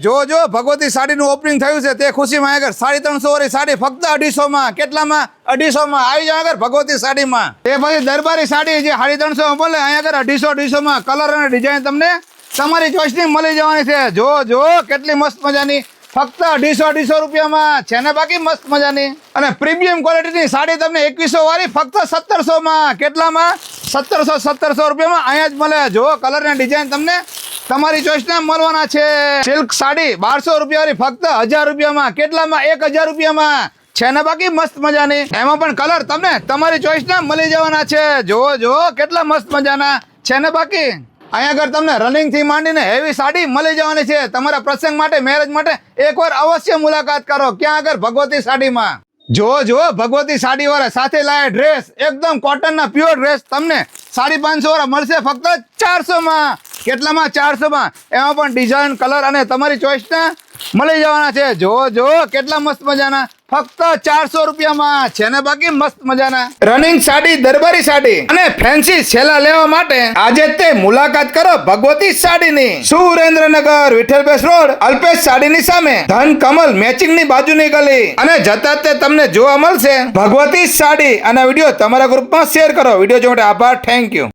જો ભગવતી સાડીનું ઓપનિંગ થયું છે તે ખુશીમાં આગળ 350 વાળી સાડી ફક્ત 250 માં. કેટલામાં? 250 માં આવી જાવ આગળ ભગવતી સાડીમાં. તે પછી દરબારી સાડી જે 350 માં મળે અહીંયા આગળ 250 માં કલર અને ડિઝાઇન તમને તમારી ચોઈસની મળી જવાની છે. જો કેટલી મસ્ત મજાની ફક્ત 250 રૂપિયામાં છે ને બાકી મસ્ત મજાની. અને પ્રીમિયમ ક્વોલિટીની સાડી તમને 2100 વાળી ફક્ત 1700 માં. કેટલામાં? 1700 રૂપિયામાં અહીંયા જ મળે. જો કલર અને ડિઝાઇન તમને તમારી ચોઈસના મળવાના છે. સિલ્ક સાડી 1200 રૂપિયા ફક્ત 1000 રૂપિયામાં. કેટલામાં? 1000 રૂપિયામાં છે ને બાકી મસ્ત મજાની. એમાં પણ કલર તમને તમારી ચોઈસના મળી જવાના છે. જો કેટલા મસ્ત મજાના છે ને બાકી. અહીંયા આગળ તમને રનિંગ થી માંડીને હેવી સાડી મળી જવાની છે. તમારા પ્રસંગ માટે, મેરેજ માટે એકવાર અવશ્ય મુલાકાત કરો. ક્યાં આગળ? ભગવતી સાડીમાં. જો ભગવતી સાડી વાળા સાથે લાયા ડ્રેસ એકદમ કોટન ના પ્યોર ડ્રેસ તમને 550 વાળા મળશે ફક્ત 400 માં. કેટલામાં? 400 માં. એમાં પણ ડિઝાઇન, કલર અને તમારી ચોઈસના મળી જવાના છે. જો કેટલા મસ્ત મજાના ફક્ત 400 રૂપિયામાં છે ને બાકી મસ્ત મજાના. રનિંગ સાડી, દરબારી સાડી અને ફેન્સી છેલા લેવા માટે આજે તે મુલાકાત કરો ભગવતી સાડીની. સુરેન્દ્રનગર વિઠ્ઠલપેશ રોડ અલ્પેશ સાડીની સામે ધન કમલ મેચિંગની બાજુની ગલી. અને જતા તે તમને જોવા મળશે ભગવતી સાડી. અને વિડીયો તમારા ગ્રુપમાં શેર કરો. વિડીયો જોવા માટે આભાર. Thank you.